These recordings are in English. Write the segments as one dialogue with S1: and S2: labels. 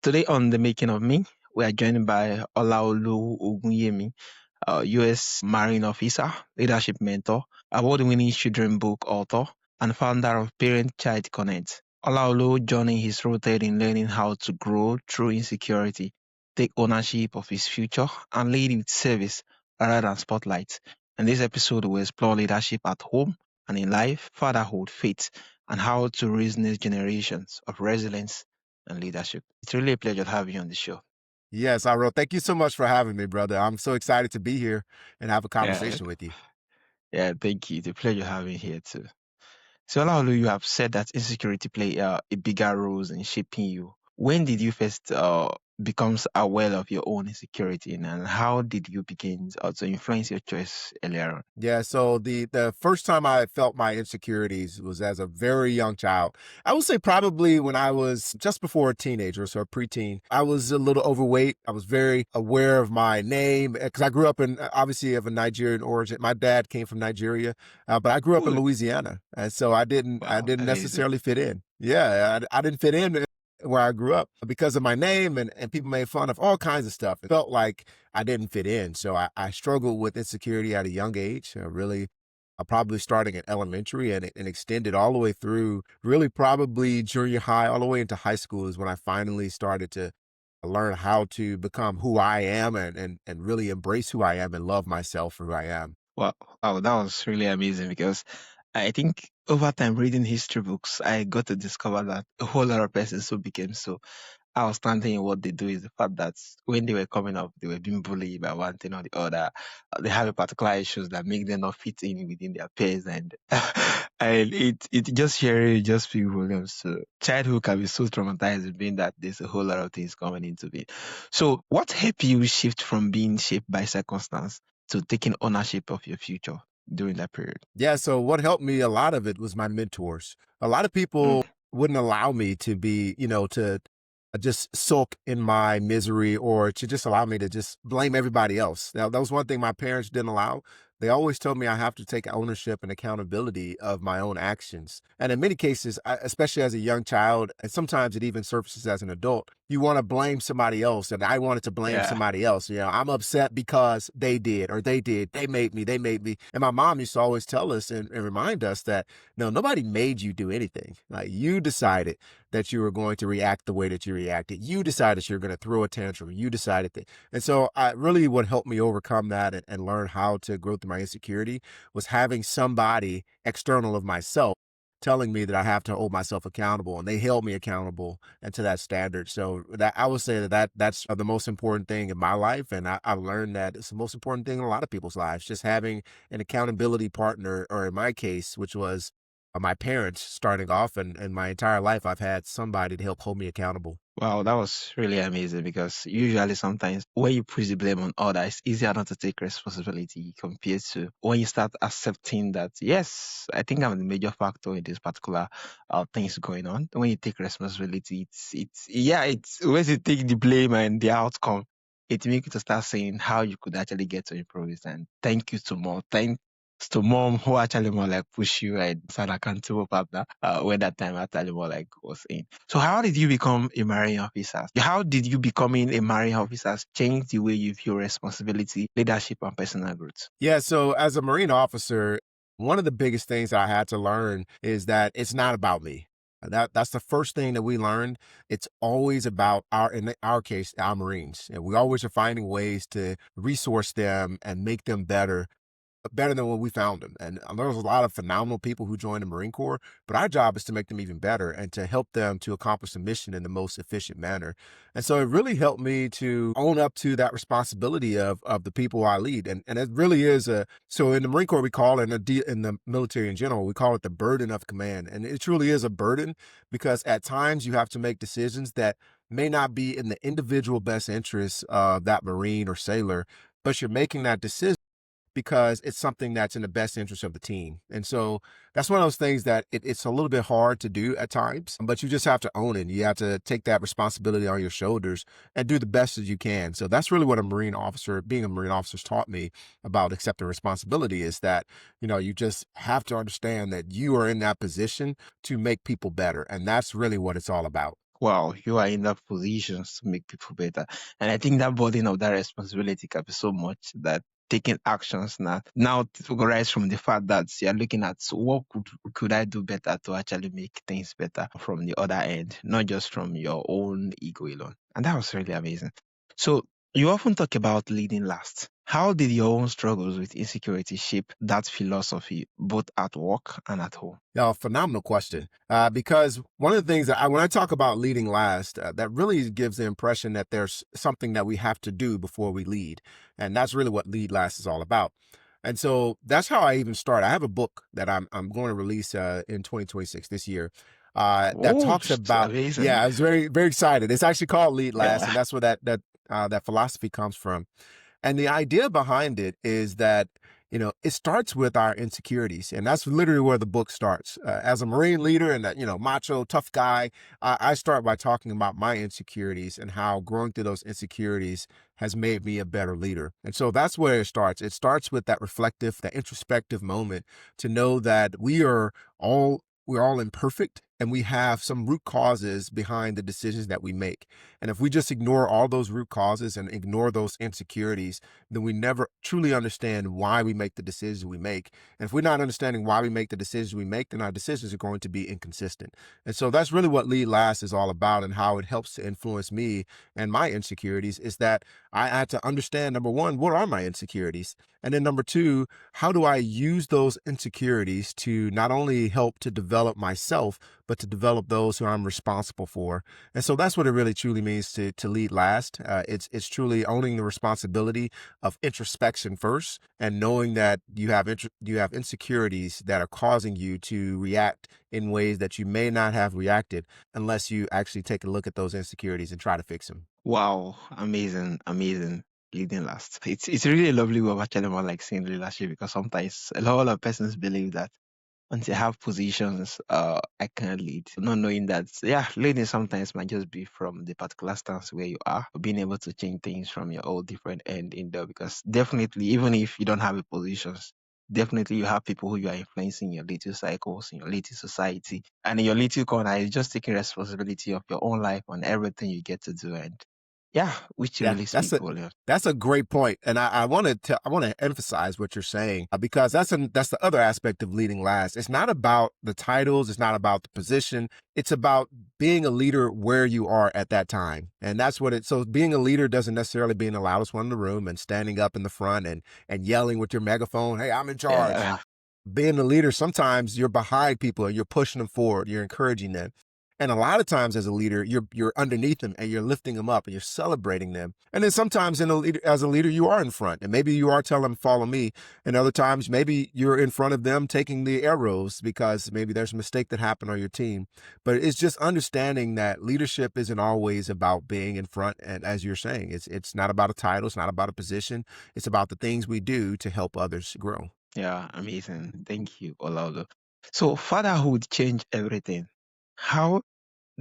S1: Today on The Making of Me, we are joined by Olaolu Ogunyemi, U.S. Marine officer, leadership mentor, award-winning children book author, and founder of Parent Child Connect. Olaolu journey is rooted in learning how to grow through insecurity, take ownership of his future, and lead with service rather than spotlight. In this episode, we explore leadership at home and in life, fatherhood, faith, and how to raise next generations of resilience and leadership. It's really a pleasure to have you on the show.
S2: Yes, Aro, thank you so much for having me, brother. I'm so excited to be here and have a
S1: Yeah,
S2: conversation with you.
S1: yeah, thank you. It's a pleasure having you here too. So, Olaolu, you have said that insecurity play a bigger role in shaping you. When did you first become aware of your own insecurity, and how did you begin to influence your choice earlier on?
S2: Yeah, so the first time I felt my insecurities was as a very young child. I would say probably when I was just before a teenager, so a preteen. I was a little overweight. I was very aware of my name because I grew up in obviously of a Nigerian origin. My dad came from Nigeria, but I grew up in
S1: Good.
S2: Louisiana, and so I
S1: Wow,
S2: didn't
S1: amazing.
S2: necessarily fit in. Yeah, I didn't fit in where I grew up because of my name, and people made fun of all kinds of stuff. It felt like I didn't fit in. So I struggled with insecurity at a young age, really probably starting in elementary and extended all the way through really probably junior high, all the way into high school is when I finally started to learn how to become who I am and really embrace who I am and love myself for who I am.
S1: Wow, wow, that was really amazing because I think over time reading history books, I got to discover that a whole lot of persons who became so outstanding in what they do is the fact that when they were coming up, they were being bullied by one thing or the other. They have a particular issues that make them not fit in within their peers, and and it just really just speaks volumes. So childhood can be so traumatizing, being that there's a whole lot of things coming into it. So, what helped you shift from being shaped by circumstance to taking ownership of your future during that period?
S2: Yeah, so what helped me a lot of it was my mentors. A lot of
S1: Mm,
S2: people wouldn't allow me to be, to just sulk in my misery or to just allow me to just blame everybody else. Now, that was one thing my parents didn't allow. They always told me I have to take ownership and accountability of my own actions. And in many cases, especially as a young child, and sometimes it even surfaces as an adult, you want to blame somebody else. And I wanted to blame
S1: yeah,
S2: somebody else. I'm upset because they did or they did. They made me. And my mom used to always tell us and remind us that no, nobody made you do anything. Like you decided that you were going to react the way that you reacted. You decided you're going to throw a tantrum. You decided that. And so I really what helped me overcome that and learn how to grow through my insecurity was having somebody external of myself telling me that I have to hold myself accountable, and they held me accountable and to that standard. So that I would say that's the most important thing in my life, and I've learned that it's the most important thing in a lot of people's lives. Just having an accountability partner, or in my case, which was my parents starting off, and my entire life, I've had somebody to help hold me accountable.
S1: wow, that was really amazing because usually sometimes when you put the blame on others, it's easier not to take responsibility compared to when you start accepting that, yes, I think I'm the major factor in this particular things going on. When you take responsibility, it's when you take the blame and the outcome, it makes you to start saying how you could actually get to improve it. And thank you to more. Thank to mom who actually more like push you and stand accountable partner when that time actually more like was in. So how did you become a marine officer? How did you becoming a marine officer change the way you view responsibility, leadership, and personal growth?
S2: Yeah, so as a Marine officer, one of the biggest things that I had to learn is that it's not about me. That's the first thing that we learned. It's always about in our case, our Marines. And we always are finding ways to resource them and make them better than when we found them. And there's a lot of phenomenal people who join the Marine Corps, but our job is to make them even better and to help them to accomplish the mission in the most efficient manner. And so it really helped me to own up to that responsibility of the people I lead. And it really is so in the Marine Corps, we call it, in the military in general, we call it the burden of command. And it truly is a burden because at times you have to make decisions that may not be in the individual best interests of that Marine or sailor, but you're making that decision because it's something that's in the best interest of the team. And so that's one of those things that it's a little bit hard to do at times, but you just have to own it. You have to take that responsibility on your shoulders and do the best as you can. So that's really what being a Marine officer, has taught me about accepting responsibility is that, you just have to understand that you are in that position to make people better. And that's really what it's all about.
S1: Wow, you are in that position to make people better. And I think that burden of that responsibility can be so much that taking actions now to rise from the fact that you're looking at what could I do better to actually make things better from the other end, not just from your own ego alone. And that was really amazing. So you often talk about leading last. How did your own struggles with insecurity shape that philosophy, both at work and at home?
S2: Yeah, phenomenal question. Because one of the things that when I talk about leading last, that really gives the impression that there's something that we have to do before we lead. And that's really what lead last is all about. And so that's how I even start. I have a book that I'm going to release in 2026 this year that
S1: Oh,
S2: talks
S1: it's
S2: about, yeah,
S1: amazing.
S2: I was very, very excited. It's actually called Lead Last.
S1: Yeah.
S2: And that's where that philosophy comes from. And the idea behind it is that, it starts with our insecurities. And that's literally where the book starts. As a Marine leader and that, macho, tough guy, I start by talking about my insecurities and how growing through those insecurities has made me a better leader. And so that's where it starts. It starts with that reflective, that introspective moment to know that we're all imperfect and we have some root causes behind the decisions that we make. And if we just ignore all those root causes and ignore those insecurities, then we never truly understand why we make the decisions we make. And if we're not understanding why we make the decisions we make, then our decisions are going to be inconsistent. And so that's really what Lead Last is all about and how it helps to influence me and my insecurities is that I had to understand, number one, what are my insecurities? And then number two, how do I use those insecurities to not only help to develop myself, but to develop those who I'm responsible for? And so that's what it really truly means to lead last. It's truly owning the responsibility of introspection first, and knowing that you have insecurities that are causing you to react in ways that you may not have reacted unless you actually take a look at those insecurities and try to fix them.
S1: Wow, amazing, amazing. Leading last. It's really a lovely way of actually more like saying leadership because sometimes a lot of persons believe that once they have positions, I can lead. Not knowing that, yeah, leading sometimes might just be from the particular stance where you are, being able to change things from your own different end in there. Because definitely, even if you don't have a positions, definitely you have people who you are influencing in your little cycles, in your little society, and in your little corner, is just taking responsibility of your own life and everything you get to do. And yeah, which
S2: Yeah,
S1: really speak volumes.
S2: that's a great point, and I want to emphasize what you're saying because that's the other aspect of leading last. It's not about the titles, it's not about the position. It's about being a leader where you are at that time, and that's what it. So being a leader doesn't necessarily being the loudest one in the room and standing up in the front and yelling with your megaphone, "Hey, I'm in charge."
S1: Yeah,
S2: Being a leader, sometimes you're behind people and you're pushing them forward, you're encouraging them. And a lot of times as a leader, you're underneath them and you're lifting them up and you're celebrating them. And then sometimes as a leader, you are in front and maybe you are telling them, follow me. And other times, maybe you're in front of them taking the arrows because maybe there's a mistake that happened on your team. But it's just understanding that leadership isn't always about being in front. And as you're saying, it's not about a title. It's not about a position. It's about the things we do to help others grow.
S1: yeah, amazing. Thank you, Olaolu. So fatherhood changed everything. How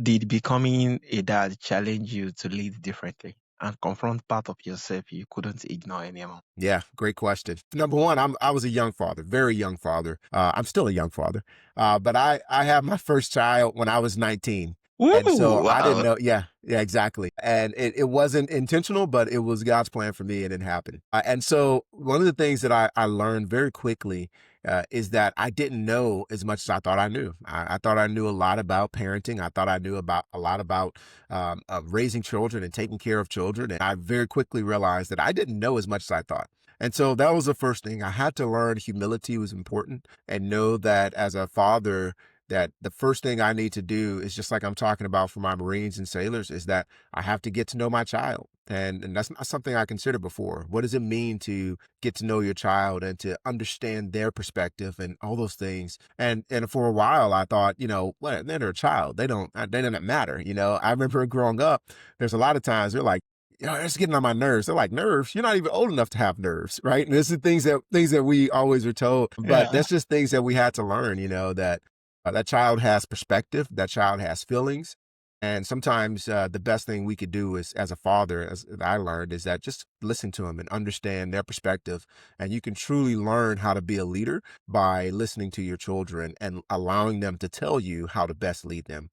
S1: did becoming a dad challenge you to lead differently and confront part of yourself you couldn't ignore anymore?
S2: Yeah, great question. Number one, I was a young father, very young father. I'm still a young father, but I had my first child when I was 19. And so
S1: Ooh,
S2: I didn't
S1: wow.
S2: know. Yeah, yeah, exactly. And it wasn't intentional, but it was God's plan for me and it happened. And so one of the things that I learned very quickly is that I didn't know as much as I thought I knew. I thought I knew a lot about parenting. I thought I knew about a lot about raising children and taking care of children. And I very quickly realized that I didn't know as much as I thought. And so that was the first thing. I had to learn humility was important and know that as a father, that the first thing I need to do is just like I'm talking about for my Marines and sailors is that I have to get to know my child. And that's not something I considered before. What does it mean to get to know your child and to understand their perspective and all those things? And for a while I thought, well, they're a child. They don't matter. I remember growing up, there's a lot of times they're like, it's getting on my nerves. They're like, nerves? You're not even old enough to have nerves, right? And this is things that we always were told, but
S1: Yeah.
S2: that's just things that we had to learn, that that child has perspective, that child has feelings. And sometimes the best thing we could do is, as a father, as I learned, is that just listen to them and understand their perspective. And you can truly learn how to be a leader by listening to your children and allowing them to tell you how to best lead them.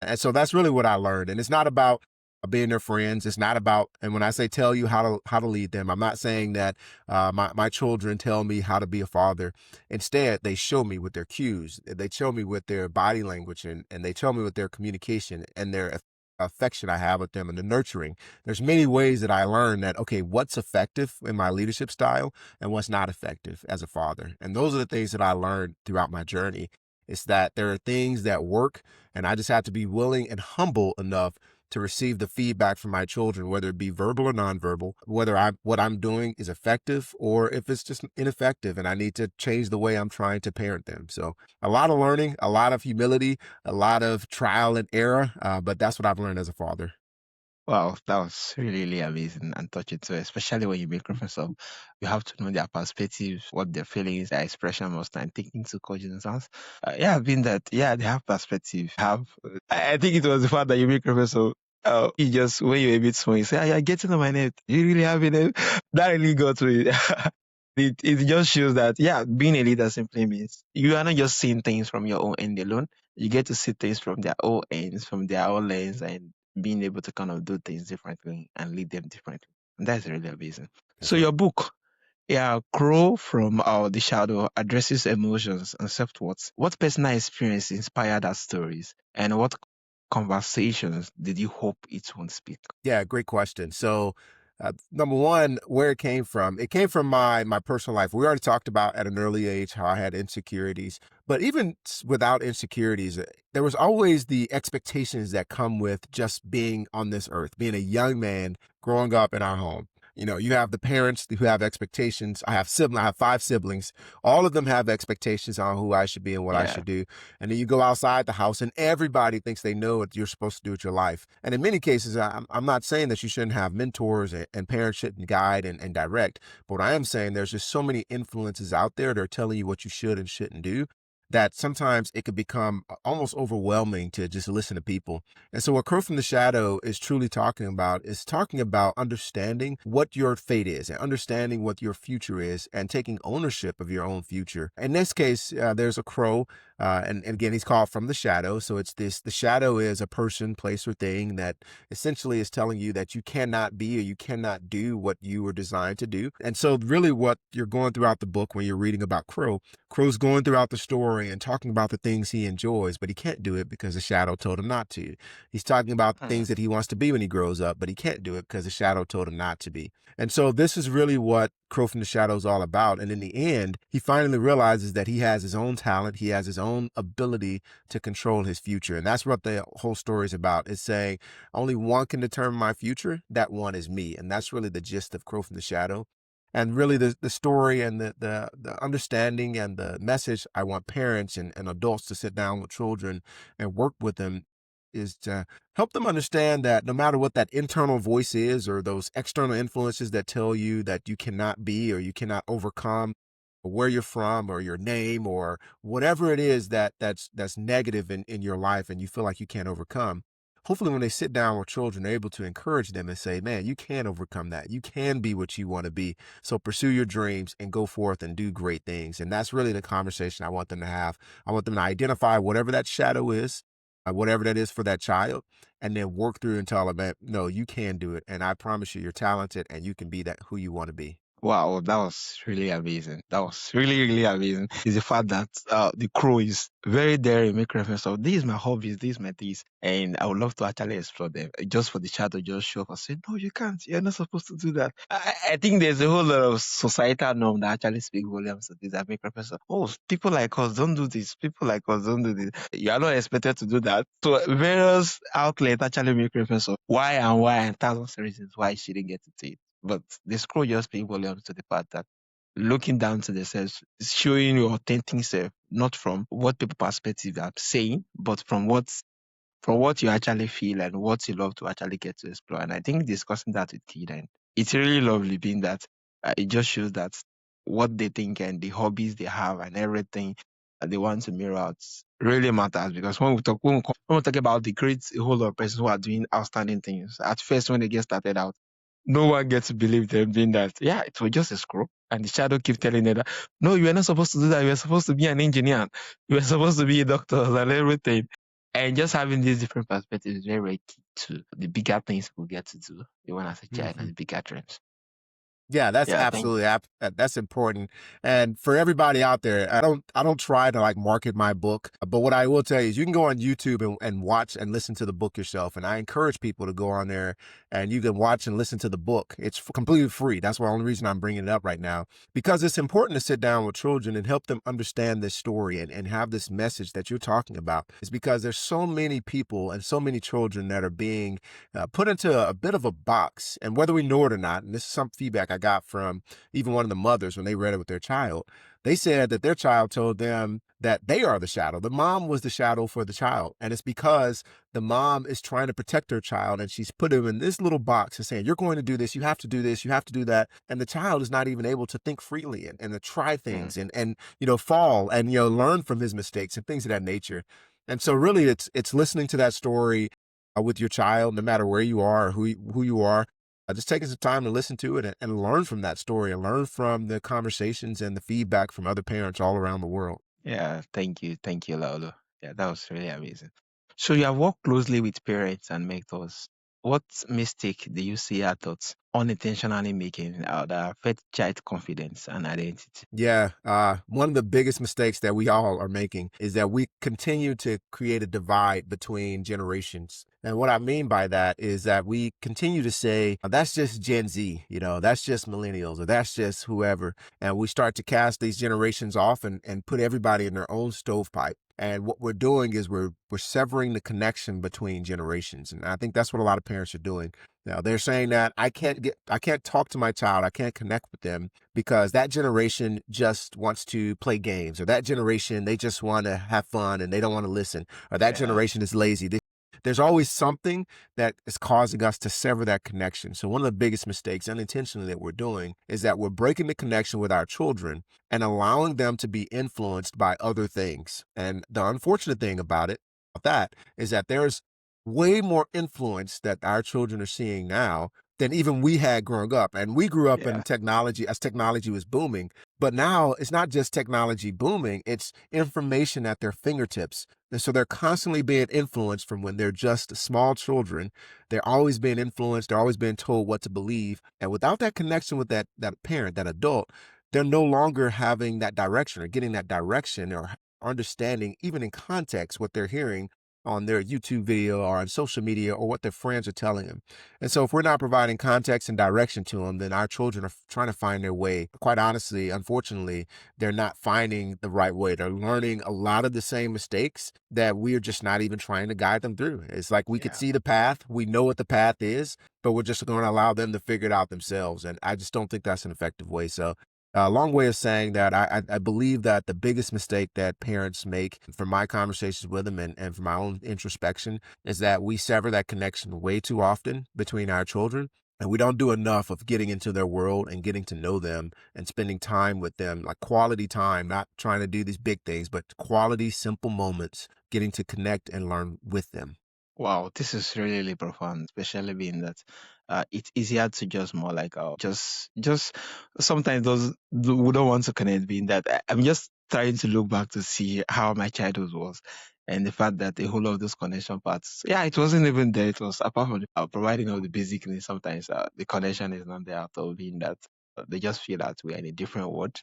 S2: And so that's really what I learned. And it's not about being their friends. It's not about, and when I say tell you how to lead them, I'm not saying that my children tell me how to be a father. Instead, they show me with their cues. They show me with their body language, and they show me with their communication and their affection I have with them and the nurturing. There's many ways that I learned that, okay, what's effective in my leadership style and what's not effective as a father. And those are the things that I learned throughout my journey. It's that there are things that work, and I just have to be willing and humble enough to receive the feedback from my children, whether it be verbal or nonverbal, whether what I'm doing is effective or if it's just ineffective and I need to change the way I'm trying to parent them. So a lot of learning, a lot of humility, a lot of trial and error, but that's what I've learned as a father.
S1: Wow, that was really, really amazing and touching too, especially when you make reference of you have to know their perspectives, what their feelings, their expression most time, taking into cognizance. Yeah, being that, yeah, they have perspective. Have I think it was the fact that you make reference of you just when you're a bit small, you say, "Ah, you're getting on my net. You really have a net." That really got to it. It just shows that yeah, being a leader simply means you are not just seeing things from your own end alone. You get to see things from their own ends, from their own lens, and being able to kind of do things differently and lead them differently. And that's really amazing.
S2: That's
S1: So
S2: right.
S1: your book, yeah, Grow from the Shadow addresses emotions and self-worth. What personal experience inspired that stories, and what conversations did you hope it won't speak?
S2: Yeah, great question. So, number one, where it came from my personal life. We already talked about at an early age how I had insecurities, but even without insecurities, there was always the expectations that come with just being on this earth, being a young man growing up in our home. You know, you have the parents who have expectations. I have five siblings. All of them have expectations on who I should be and what I
S1: Yeah.
S2: should do. And then you go outside the house and everybody thinks they know what you're supposed to do with your life. And in many cases, I'm not saying that you shouldn't have mentors and parents shouldn't guide and direct. But what I am saying, there's just so many influences out there that are telling you what you should and shouldn't do that sometimes it could become almost overwhelming to just listen to people. And so what Crow from the Shadow is truly talking about is talking about understanding what your fate is and understanding what your future is and taking ownership of your own future. In this case, there's a crow, and again, he's called from the shadow. So the shadow is a person, place, or thing that essentially is telling you that you cannot be or you cannot do what you were designed to do. And so really what you're going throughout the book when you're reading about Crow's going throughout the story and talking about the things he enjoys, but he can't do it because the shadow told him not to. He's talking about the
S1: Hmm.
S2: things that he wants to be when he grows up, but he can't do it because the shadow told him not to be. And so this is really what Crow from the Shadow is all about. And in the end, he finally realizes that he has his own talent. He has his own ability to control his future. And that's what the whole story is about. It's saying only one can determine my future. That one is me. And that's really the gist of Crow from the Shadow. And really the story and the understanding and the message I want parents and adults to sit down with children and work with them is to help them understand that no matter what that internal voice is or those external influences that tell you that you cannot be or you cannot overcome where you're from or your name or whatever it is that's negative in your life and you feel like you can't overcome. Hopefully when they sit down with children, they're able to encourage them and say, man, you can overcome that. You can be what you want to be. So pursue your dreams and go forth and do great things. And that's really the conversation I want them to have. I want them to identify whatever that shadow is, whatever that is for that child, and then work through and tell them that, no, you can do it. And I promise you, you're talented and you can be that who you want to be.
S1: Wow, that was really amazing. That was really, really amazing. Is the fact that the crow is very daring, make reference of these my hobbies, these my things, and I would love to actually explore them. Just for the child to just show up and say, "No, you can't. You're not supposed to do that." I think there's a whole lot of societal norm that actually speak volumes of this. That make reference of, "Oh, people like us don't do this. People like us don't do this. You are not expected to do that." So various outlets actually make reference of why, and thousands of reasons why she didn't get to do it. But the scroll just speak volumes to the fact that looking down to the self is showing your authentic self, not from what people perspective are saying, but from what you actually feel and what you love to actually get to explore. And I think discussing that with kids, and it's really lovely being that it just shows that what they think and the hobbies they have and everything that they want to mirror out really matters. Because when we talk about the great a whole lot of persons who are doing outstanding things, at first when they get started out, no one gets to believe them being that, yeah, it was just a scroll. And the shadow keep telling them that, no, you were not supposed to do that. You were supposed to be an engineer. You were supposed to be a doctor and everything. And just having these different perspectives is very, very key to the bigger things we get to do, the one as a child and
S2: Mhm.
S1: the bigger dreams.
S2: Yeah, that's
S1: Yeah, thank
S2: absolutely that's important. And for everybody out there, I don't try to like market my book, but what I will tell you is you can go on YouTube and watch and listen to the book yourself. And I encourage people to go on there and you can watch and listen to the book. It's completely free. That's the only reason I'm bringing it up right now, because it's important to sit down with children and help them understand this story and have this message that you're talking about. Is because there's so many people and so many children that are being put into a bit of a box. And whether we know it or not, and this is some feedback I got from even one of the mothers when they read it with their child, they said that their child told them that they are the shadow. The mom was the shadow for the child. And it's because the mom is trying to protect her child and she's put him in this little box and saying, you're going to do this, you have to do this, you have to do that. And the child is not even able to think freely and to try
S1: you.
S2: things and fall and learn from his mistakes and things of that nature. And so really it's listening to that story with your child, no matter where you are or who you are. Just taking some time to listen to it and learn from that story and learn from the conversations and the feedback from other parents all around the world.
S1: Yeah, thank you. Thank you, Laolo. Yeah, that was really amazing. So you have worked closely with parents and mentors. What mistake do you see adults unintentionally making that affect child confidence and identity?
S2: Yeah, one of the biggest mistakes that we all are making is that we continue to create a divide between generations. And what I mean by that is that we continue to say, "Oh, that's just Gen Z, that's just millennials, or that's just whoever." And we start to cast these generations off and put everybody in their own stovepipe. And what we're doing is we're severing the connection between generations. And I think that's what a lot of parents are doing. Now they're saying that I can't talk to my child, I can't connect with them because that generation just wants to play games, or that generation, they just want to have fun and they don't want to listen, or that
S1: Yeah.
S2: generation is lazy. There's always something that is causing us to sever that connection. So one of the biggest mistakes unintentionally that we're doing is that we're breaking the connection with our children and allowing them to be influenced by other things. And the unfortunate thing about that is that there's way more influence that our children are seeing now than even we had growing up. And we grew up in
S1: Yeah.
S2: technology as technology was booming. But now it's not just technology booming, it's information at their fingertips. And so they're constantly being influenced from when they're just small children. They're always being influenced, they're always being told what to believe. And without that connection with that parent, that adult, they're no longer having that direction or getting that direction or understanding, even in context, what they're hearing on their YouTube video or on social media or what their friends are telling them. And so if we're not providing context and direction to them, then our children are trying to find their way. Quite honestly, unfortunately, they're not finding the right way. They're learning a lot of the same mistakes that we are just not even trying to guide them through. It's like we could
S1: Yeah.
S2: see the path, we know what the path is, but we're just going to allow them to figure it out themselves. And I just don't think that's an effective way. So a long way of saying that I believe that the biggest mistake that parents make from my conversations with them and from my own introspection is that we sever that connection way too often between our children. And we don't do enough of getting into their world and getting to know them and spending time with them, like quality time, not trying to do these big things, but quality, simple moments, getting to connect and learn with them.
S1: Wow, this is really, really profound, especially being that it's easier to just more like just sometimes we don't want to connect, being that I'm just trying to look back to see how my childhood was. And the fact that a whole lot of those connection parts, yeah, it wasn't even there. It was apart from providing all the basic needs. Sometimes the connection is not there at all, being that they just feel that we are in a different world.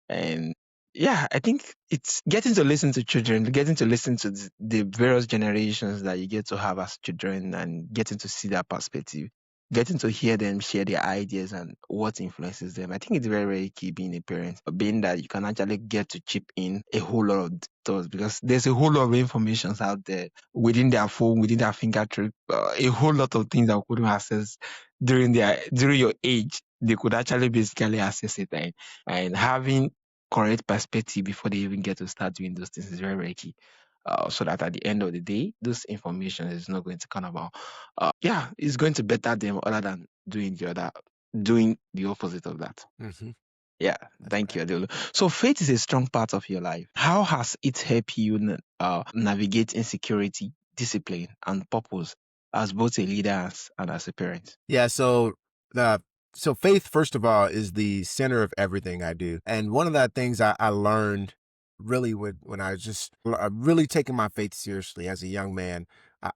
S1: And yeah, I think it's getting to listen to children, getting to listen to the various generations that you get to have as children and getting to see their perspective, getting to hear them share their ideas and what influences them. I think it's very, very key being a parent, being that you can actually get to chip in a whole lot of thoughts because there's a whole lot of information out there within their phone, within their fingertip, a whole lot of things that we couldn't access during your age. They could actually basically access it and having correct perspective before they even get to start doing those things is very, very key. So that at the end of the day, this information is not going to kind of, yeah, it's going to better them other than doing the opposite of that.
S2: Hmm.
S1: Yeah,
S2: That's
S1: thank
S2: right.
S1: you, Adelu. So faith is a strong part of your life. How has it helped you navigate insecurity, discipline, and purpose as both a leader and as a parent?
S2: Yeah, uh so faith, first of all, is the center of everything I do. And one of the things I learned really when I was just really taking my faith seriously as a young man,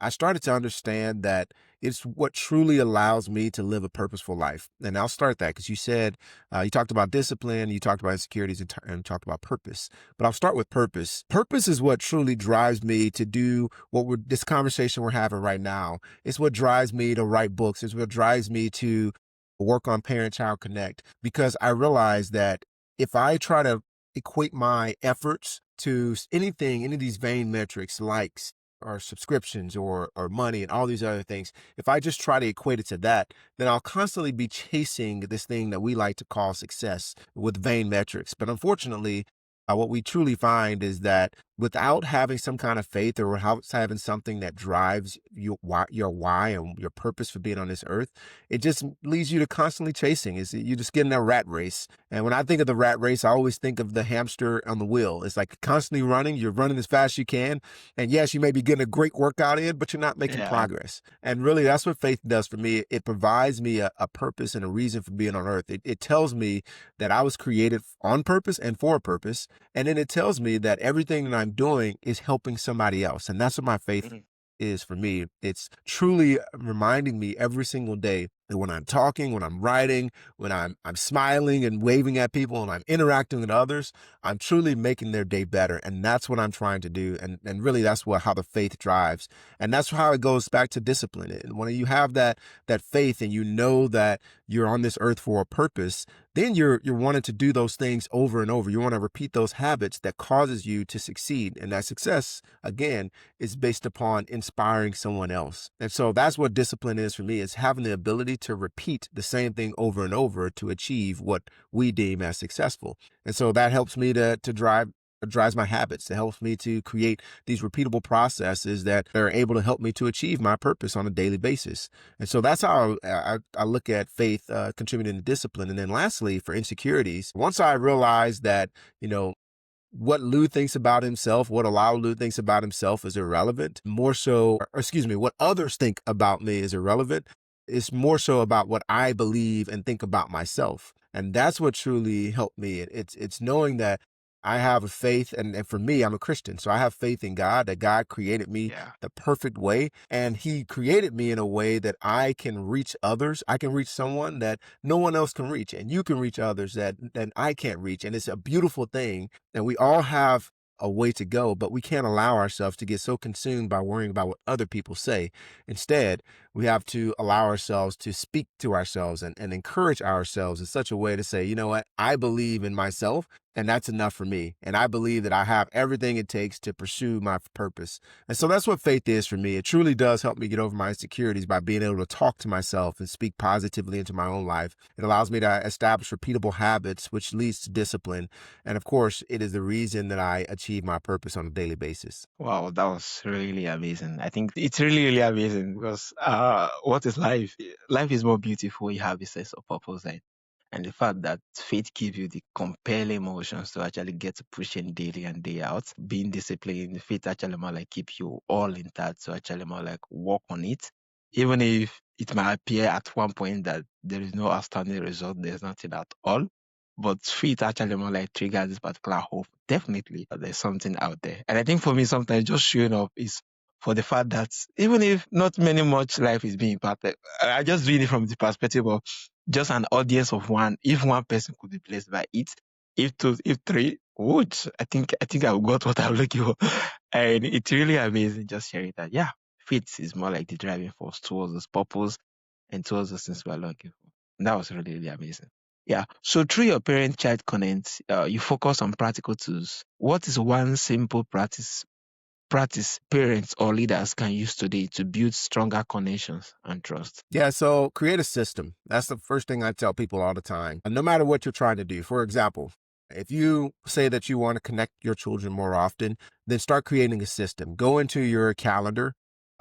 S2: I started to understand that it's what truly allows me to live a purposeful life. And I'll start that because you said you talked about discipline, you talked about insecurities, and talked about purpose. But I'll start with purpose. Purpose is what truly drives me to do what we're this conversation we're having right now. It's what drives me to write books. It's what drives me to work on Parent Child Connect because I realize that if I try to equate my efforts to anything, any of these vain metrics, likes or subscriptions or money and all these other things, if I just try to equate it to that, then I'll constantly be chasing this thing that we like to call success with vain metrics. But unfortunately, what we truly find is that without having some kind of faith or without having something that drives your why and your purpose for being on this earth, it just leads you to constantly chasing. You just get in a rat race. And when I think of the rat race, I always think of the hamster on the wheel. It's like constantly running. You're running as fast as you can. And yes, you may be getting a great workout in, but you're not making
S1: Yeah.
S2: progress. And really, that's what faith does for me. It provides me a purpose and a reason for being on earth. It tells me that I was created on purpose and for a purpose. And then it tells me that everything that I'm doing is helping somebody else. And that's what my faith
S1: Mhm.
S2: is for me. It's truly reminding me every single day that when I'm talking, when I'm writing, when I'm smiling and waving at people and I'm interacting with others, I'm truly making their day better. And that's what I'm trying to do. And really that's how the faith drives. And that's how it goes back to discipline. And when you have that faith and you know that you're on this earth for a purpose, then you're wanting to do those things over and over. You want to repeat those habits that causes you to succeed. And that success, again, is based upon inspiring someone else. And so that's what discipline is for me, is having the ability to repeat the same thing over and over to achieve what we deem as successful. And so that helps me to drive drives my habits. It helps me to create these repeatable processes that are able to help me to achieve my purpose on a daily basis. And so that's how I look at faith contributing to discipline. And then lastly, for insecurities, once I realized that, what Lou thinks about himself, what Olaolu thinks about himself is irrelevant. More so, or excuse me, what others think about me is irrelevant. It's more so about what I believe and think about myself. And that's what truly helped me. It's knowing that I have a faith, and for me, I'm a Christian. So I have faith in God, that God created me
S1: Yeah.
S2: the perfect way. And he created me in a way that I can reach others. I can reach someone that no one else can reach. And you can reach others that I can't reach. And it's a beautiful thing. And we all have a way to go, but we can't allow ourselves to get so consumed by worrying about what other people say. Instead, we have to allow ourselves to speak to ourselves and encourage ourselves in such a way to say, you know what, I believe in myself and that's enough for me. And I believe that I have everything it takes to pursue my purpose. And so that's what faith is for me. It truly does help me get over my insecurities by being able to talk to myself and speak positively into my own life. It allows me to establish repeatable habits, which leads to discipline. And of course, it is the reason that I achieve my purpose on a daily basis.
S1: Wow, that was really amazing. I think it's really, really amazing because what is life? Life is more beautiful when you have a sense of purpose, and the fact that faith gives you the compelling emotions to actually get to pushing daily and day out. Being disciplined, faith actually more like keep you all in that to actually more like work on it. Even if it might appear at one point that there is no outstanding result, there's nothing at all. But faith actually more like triggers this particular hope. Definitely there's something out there. And I think for me sometimes just showing up is for the fact that even if not many much life is being impacted, I just read it from the perspective of just an audience of one. If one person could be blessed by it, if two, if three would, I think I got what I'm looking for. And it's really amazing just hearing that. Yeah, faith is more like the driving force towards this purpose and towards the things we're looking for. And that was really, really amazing. Yeah. So through your parent-child connect, you focus on practical tools. What is one simple practice parents or leaders can use today to build stronger connections and trust?
S2: Yeah, so create a system. That's the first thing I tell people all the time. And no matter what you're trying to do, for example, if you say that you want to connect your children more often, then start creating a system. Go into your calendar.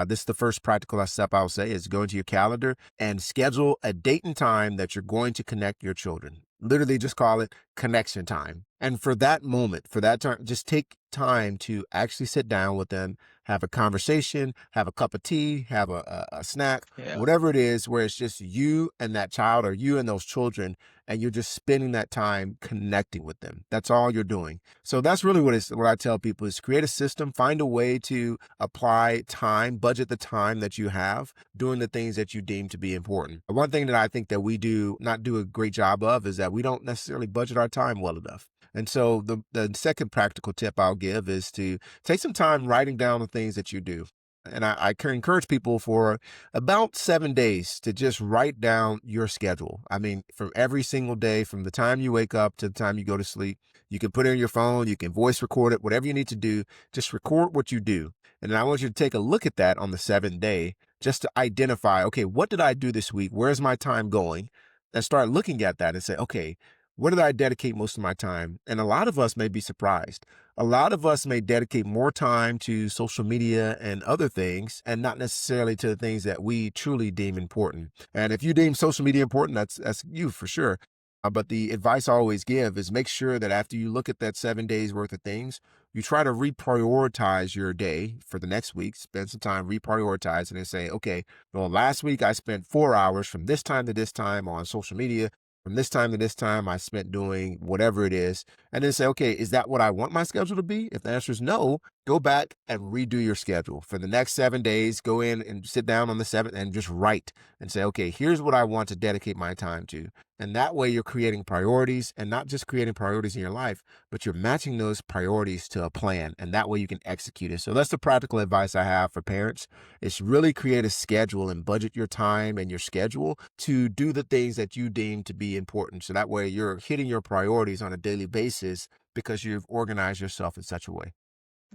S2: This is the first practical step I'll say is go into your calendar and schedule a date and time that you're going to connect your children. Literally just call it connection time. And for that moment, for that time, just take time to actually sit down with them, have a conversation, have a cup of tea, have a snack,
S1: Yeah.
S2: whatever it is, where it's just you and that child or you and those children, and you're just spending that time connecting with them. That's all you're doing. So that's really what I tell people is create a system, find a way to apply time, budget the time that you have doing the things that you deem to be important. One thing that I think that we do not do a great job of is that we don't necessarily budget our time well enough. And so the second practical tip I'll give is to take some time writing down the things that you do. And I can encourage people for about 7 days to just write down your schedule. I mean, from every single day, from the time you wake up to the time you go to sleep, you can put it in your phone, you can voice record it, whatever you need to do, just record what you do. And then I want you to take a look at that on the 7th day just to identify, okay, what did I do this week? Where's my time going? And start looking at that and say, okay, where did I dedicate most of my time? And a lot of us may be surprised. A lot of us may dedicate more time to social media and other things and not necessarily to the things that we truly deem important. And if you deem social media important, that's you for sure. But the advice I always give is make sure that after you look at that 7 days worth of things, you try to reprioritize your day for the next week, spend some time reprioritizing and say, okay, well, last week I spent 4 hours from this time to this time on social media. From this time to this time, I spent doing whatever it is. And then say, okay, is that what I want my schedule to be? If the answer is no, go back and redo your schedule. For the next 7 days, go in and sit down on the 7th and just write and say, okay, here's what I want to dedicate my time to. And that way you're creating priorities and not just creating priorities in your life, but you're matching those priorities to a plan. And that way you can execute it. So that's the practical advice I have for parents. Is really create a schedule and budget your time and your schedule to do the things that you deem to be important. So that way you're hitting your priorities on a daily basis because you've organized yourself in such a way.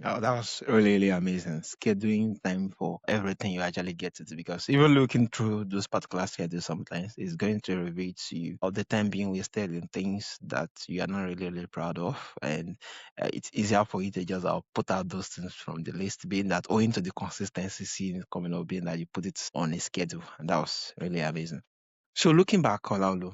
S1: Oh, that was really, really amazing. Scheduling time for everything you actually get to do, because even looking through those particular schedules sometimes is going to reveal to you of the time being wasted in things that you are not really, really proud of. And it's easier for you to just put out those things from the list, being that owing to the consistency seeing it coming up, being that you put it on a schedule. And that was really amazing. So looking back, Olaolu,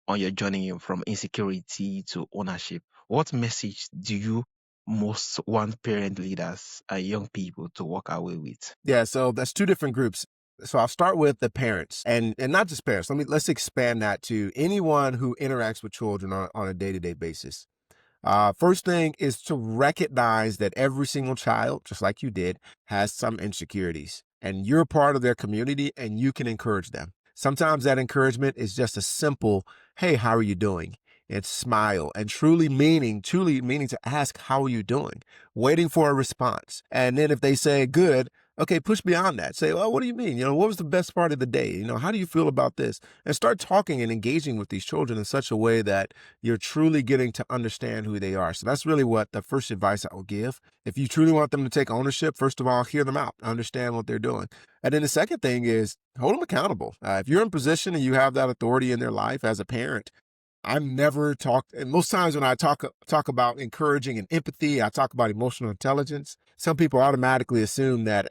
S1: on your journey from insecurity to ownership, what message do you most want parent leaders and young people to walk away with?
S2: Yeah, so that's two different groups. So I'll start with the parents and not just parents. Let's expand that to anyone who interacts with children on a day-to-day basis. First thing is to recognize that every single child, just like you did, has some insecurities, and you're part of their community and you can encourage them. Sometimes that encouragement is just a simple, hey, how are you doing? And smile and truly meaning to ask, how are you doing? Waiting for a response. And then if they say good, okay, push beyond that. Say, well, what do you mean? What was the best part of the day? How do you feel about this? And start talking and engaging with these children in such a way that you're truly getting to understand who they are. So that's really what the first advice I will give. If you truly want them to take ownership, first of all, hear them out, understand what they're doing. And then the second thing is hold them accountable. If you're in position and you have that authority in their life as a parent, I'm never talked, and most times when I talk about encouraging and empathy, I talk about emotional intelligence. Some people automatically assume that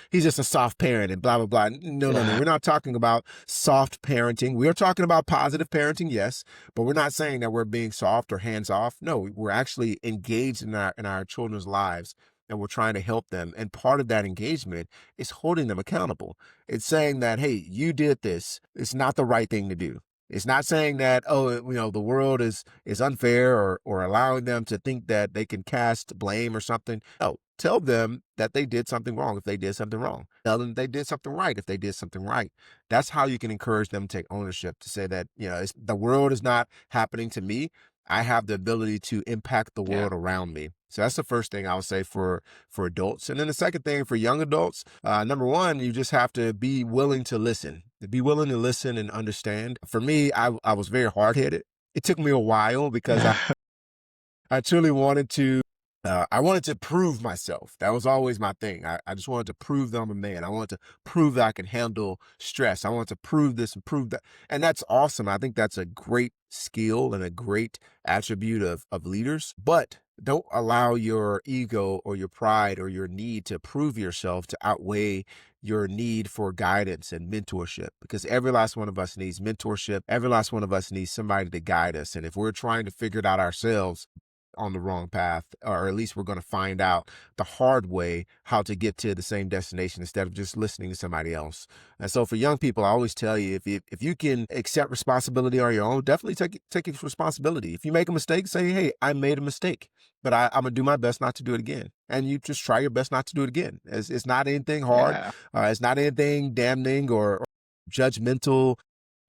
S2: he's just a soft parent and blah blah blah. No, no, no.
S1: Yeah.
S2: We're not talking about soft parenting. We are talking about positive parenting, yes, but we're not saying that we're being soft or hands off. No, we're actually engaged in our children's lives. And we're trying to help them. And part of that engagement is holding them accountable. It's saying that, hey, you did this. It's not the right thing to do. It's not saying that, the world is unfair or allowing them to think that they can cast blame or something. No, tell them that they did something wrong if they did something wrong. Tell them they did something right if they did something right. That's how you can encourage them to take ownership, to say that, the world is not happening to me. I have the ability to impact the
S1: Yeah.
S2: world around me. So that's the first thing I would say for adults. And then the second thing for young adults, number one, you just have to be willing to listen. Be willing to listen and understand. For me, I was very hard headed. It took me a while because I truly wanted to. I wanted to prove myself. That was always my thing. I just wanted to prove that I'm a man. I wanted to prove that I can handle stress. I wanted to prove this and prove that. And that's awesome. I think that's a great skill and a great attribute of leaders. But don't allow your ego or your pride or your need to prove yourself to outweigh your need for guidance and mentorship, because every last one of us needs mentorship. Every last one of us needs somebody to guide us. And if we're trying to figure it out ourselves, on the wrong path, or at least we're going to find out the hard way how to get to the same destination instead of just listening to somebody else. And so for young people, I always tell you, if you can accept responsibility on your own, definitely take responsibility. If you make a mistake, say, hey, I made a mistake, but I'm gonna do my best not to do it again. And you just try your best not to do it again. It's not anything hard.
S1: Yeah.
S2: It's not anything damning or judgmental.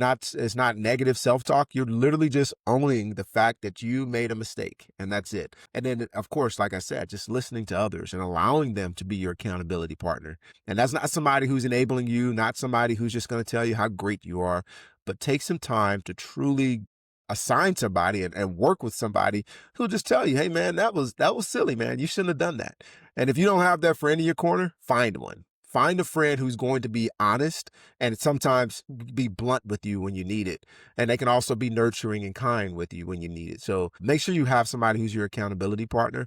S2: It's not negative self-talk. You're literally just owning the fact that you made a mistake, and that's it. And then, of course, like I said, just listening to others and allowing them to be your accountability partner. And that's not somebody who's enabling you, not somebody who's just going to tell you how great you are, but take some time to truly assign somebody and work with somebody who'll just tell you, hey man, that was silly, man. You shouldn't have done that. And if you don't have that friend in your corner, find one. Find a friend who's going to be honest and sometimes be blunt with you when you need it. And they can also be nurturing and kind with you when you need it. So make sure you have somebody who's your accountability partner,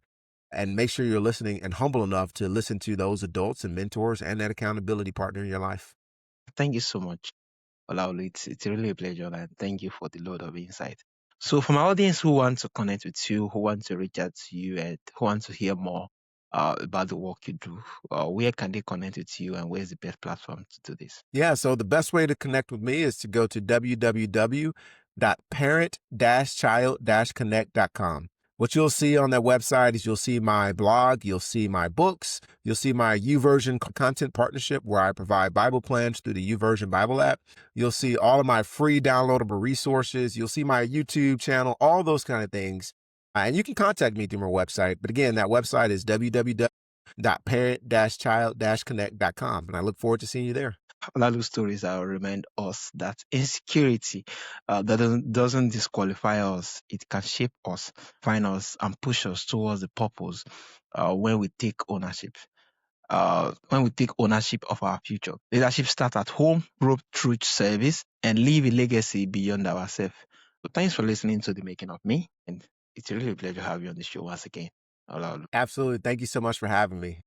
S2: and make sure you're listening and humble enough to listen to those adults and mentors and that accountability partner in your life.
S1: Thank you so much, Olaolu. It's really a pleasure, and thank you for the load of insight. So, for my audience who want to connect with you, who want to reach out to you, and who want to hear more about the work you do, where can they connect with you, and where's the best platform to do this?
S2: Yeah, so the best way to connect with me is to go to www.parent-child-connect.com. What you'll see on that website is you'll see my blog, you'll see my books, you'll see my YouVersion content partnership where I provide Bible plans through the YouVersion Bible app. You'll see all of my free downloadable resources. You'll see my YouTube channel, all those kind of things. And you can contact me through my website. But again, that website is www.parent-child-connect.com. And I look forward to seeing you there.
S1: Olaolu's stories remind us that insecurity that doesn't disqualify us. It can shape us, find us, and push us towards the purpose when we take ownership. When we take ownership of our future. Leadership starts at home, grow through service, and leave a legacy beyond ourselves. So thanks for listening to The Making of Me. And it's really a pleasure to have you on the show once again. Olaolu.
S2: Absolutely. Thank you so much for having me.